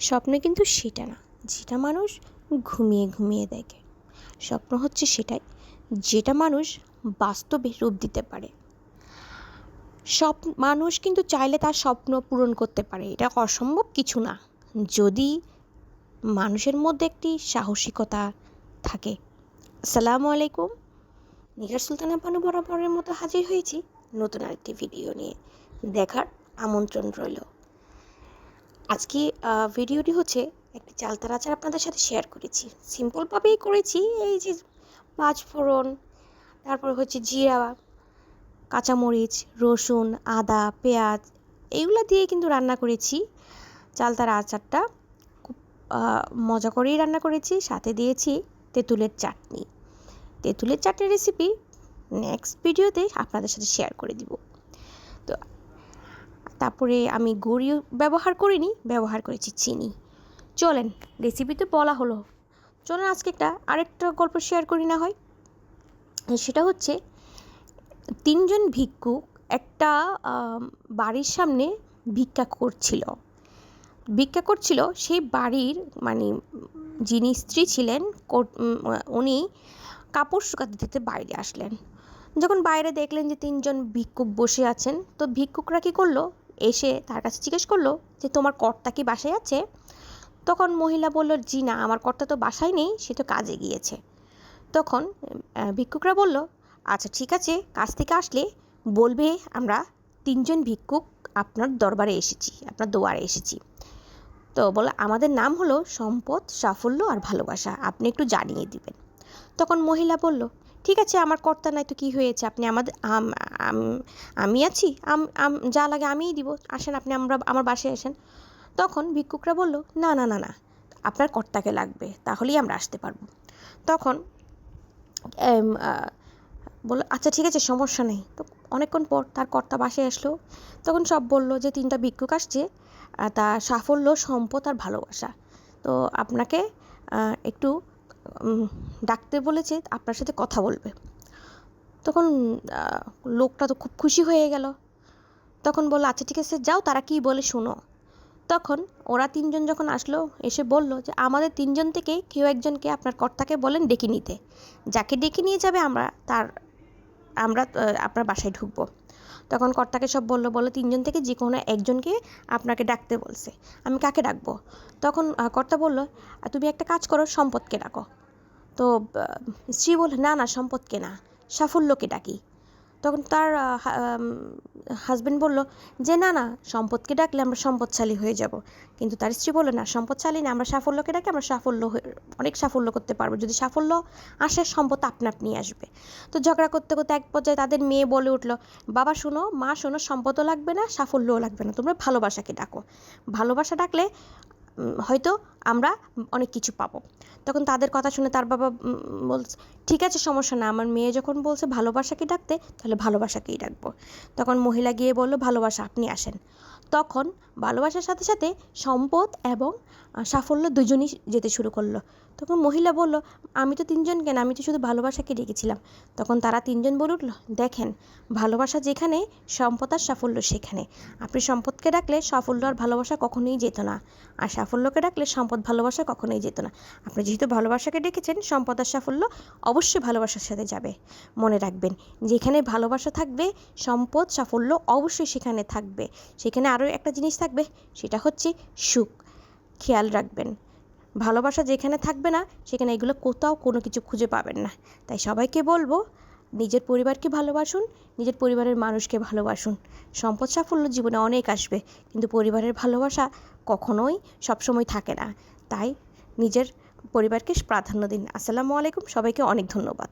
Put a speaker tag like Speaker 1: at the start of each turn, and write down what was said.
Speaker 1: স্বপ্ন কিন্তু সেটা না যেটা মানুষ ঘুমিয়ে ঘুমিয়ে দেখে। স্বপ্ন হচ্ছে সেটাই যেটা মানুষ বাস্তবে রূপ দিতে পারে। মানুষ কিন্তু চাইলে তার স্বপ্ন পূরণ করতে পারে, এটা অসম্ভব কিছু না, যদি মানুষের মধ্যে একটি সাহসিকতা থাকে। আসসালামু আলাইকুম, নিগার সুলতানা বানু বরাবরের মতো হাজির হয়েছি নতুন আরেকটি ভিডিও নিয়ে। দেখার আমন্ত্রণ রইল। আজকে ভিডিওটি হচ্ছে একটি চালতার আচার আপনাদের সাথে শেয়ার করেছি। সিম্পলভাবেই করেছি, এই যে পাঁচফোড়ন, তারপর হচ্ছে জিরা, কাঁচামরিচ, রসুন, আদা, পেঁয়াজ, এইগুলো দিয়ে কিন্তু রান্না করেছি চালতার আচারটা। খুব মজা করেই রান্না করেছি। সাথে দিয়েছি তেঁতুলের চাটনি। তেঁতুলের চাটনির রেসিপি নেক্সট ভিডিওতে আপনাদের সাথে শেয়ার করে দিব। তো তারপরে আমি গুড়ি ব্যবহার করিনি, ব্যবহার করেছি চিনি। চলেন, রেসিপি তো বলা হলো, চলেন আজকে আরেকটা গল্প শেয়ার করি না হয়। সেটা হচ্ছে তিনজন ভিক্ষুক একটা বাড়ির সামনে ভিক্ষা করছিল। সেই বাড়ির মানে যিনি স্ত্রী ছিলেন, উনি কাপড় শুকাতে দিতে বাইরে আসলেন। যখন বাইরে দেখলেন যে তিনজন ভিক্ষুক বসে আছেন, তো ভিক্ষুকরা কী করলো, এসে তার কাছে জিজ্ঞেস করলো যে তোমার কর্তা কি বাসায় আছে? তখন মহিলা বলল, জি না, আমার কর্তা তো বাসায় নেই, সে তো কাজে গিয়েছে। তখন ভিক্ষুকরা বলল, আচ্ছা ঠিক আছে, কাজ থেকে আসলে বলবে আমরা তিনজন ভিক্ষুক আপনার দরবারে এসেছি, আপনার দুয়ারে এসেছি। তো বলে আমাদের নাম হলো সম্পদ, সাফল্য আর ভালোবাসা, আপনি একটু জানিয়ে দিবেন। তখন মহিলা বলল, ঠিক আছে, আমার কর্তা নাই তো কী হয়েছে, আপনি আমাদের আমি আছি, যা লাগে আমিই দিব, আসেন আপনি আমার বাসায় আসেন। তখন ভিক্ষুকরা বলল, না না না না, আপনার কর্তাকে লাগবে, তাহলেই আমরা আসতে পারবো। তখন বললো, আচ্ছা ঠিক আছে, সমস্যা নেই। তো অনেকক্ষণ পর তার কর্তা বাসায় আসলো। তখন সব বলল যে তিনটা ভিক্ষুক আসছে, তা সাফল্য, সম্পদ আর ভালোবাসা, তো আপনাকে একটু ডাকতে বলেছে, আপনার সাথে কথা বলবে। তখন লোকটা তো খুব খুশি হয়ে গেল। তখন বললো, আচ্ছা ঠিক আছে, যাও, তারা কী বলে শোনো। তখন ওরা তিনজন যখন আসলো, এসে বলল যে আমাদের তিনজন থেকে কেউ একজনকে আপনার কর্তাকে বলেন ডেকে নিতে, যাকে ডেকে নিয়ে যাবে আমরা আপনার বাসায় ঢুকবো। তখন কর্তাকে সব বললো তিনজন থেকে যে কোনো একজনকে আপনাকে ডাকতে বলছে, আমি কাকে ডাকবো? তখন কর্তা বলল, তুমি একটা কাজ করো, সম্পদকে ডাকো। তো স্ত্রী বলল, না না, সম্পদকে না, সাফল্যকে ডাকি। তখন তার হাজব্যান্ড বলল যে না না, সম্পদকে ডাকলে আমরা সম্পদশালী হয়ে যাব। কিন্তু তার স্ত্রী বলল, না, সম্পদশালী না, আমরা সাফল্যকে ডাকি, আমরা অনেক সাফল্য করতে পারবো, যদি সাফল্য আসে সম্পদ আপনা আপনি আসবে। তো ঝগড়া করতে করতে এক পর্যায়ে তাদের মেয়ে বলে উঠল, বাবা শোনো, মা শোনো, সম্পদও লাগবে না, সাফল্যও লাগবে না, তোমরা ভালোবাসাকে ডাকো, ভালোবাসা ডাকলে হয়তো আমরা অনেক কিছু পাবো। তখন তাদের কথা শুনে তার বাবা বলছে, ঠিক আছে, সমস্যা না, আমার মেয়ে যখন বলছে ভালোবাসাকে ডাকতে, তাহলে ভালোবাসাকেই ডাকবো। তখন মহিলা গিয়ে বলল, ভালোবাসা, আপনি আসেন। তখন ভালোবাসার সাথে সাথে সম্পদ এবং সাফল্য দুজনই যেতে শুরু করলো। তখন মহিলা বলল, আমি তো তিনজন কেন, আমি তো শুধু ভালোবাসাকে ডেকেছিলাম। তখন তারা তিনজন বলে উঠল, দেখেন, ভালোবাসা যেখানে, সম্পদ আর সাফল্য সেখানে। আপনি সম্পদকে ডাকলে সাফল্য আর ভালোবাসা কখনোই যেত না, আর সাফল্যকে ডাকলে সম্পদ ভালোবাসা কখনোই যেত না। আপনি যেহেতু ভালোবাসাকে ডেকেছেন, সম্পদ আর সাফল্য অবশ্যই ভালোবাসার সাথে যাবে। মনে রাখবেন, যেখানে ভালোবাসা থাকবে, সম্পদ সাফল্য অবশ্যই সেখানে থাকবে। সেখানে আরও একটা জিনিস থাকবে, সেটা হচ্ছে সুখ। খেয়াল রাখবেন, ভালোবাসা যেখানে থাকবে না, সেখানে এগুলো কোথাও কোনো কিছু খুঁজে পাবেন না। তাই সবাইকে বলবো, নিজের পরিবারকে ভালোবাসুন, নিজের পরিবারের মানুষকে ভালোবাসুন। সম্পদ সাফল্য জীবনে অনেক আসবে, কিন্তু পরিবারের ভালোবাসা কখনোই সবসময় থাকে না। তাই নিজের পরিবারকে প্রাধান্য দিন। আসসালামু আলাইকুম, সবাইকে অনেক ধন্যবাদ।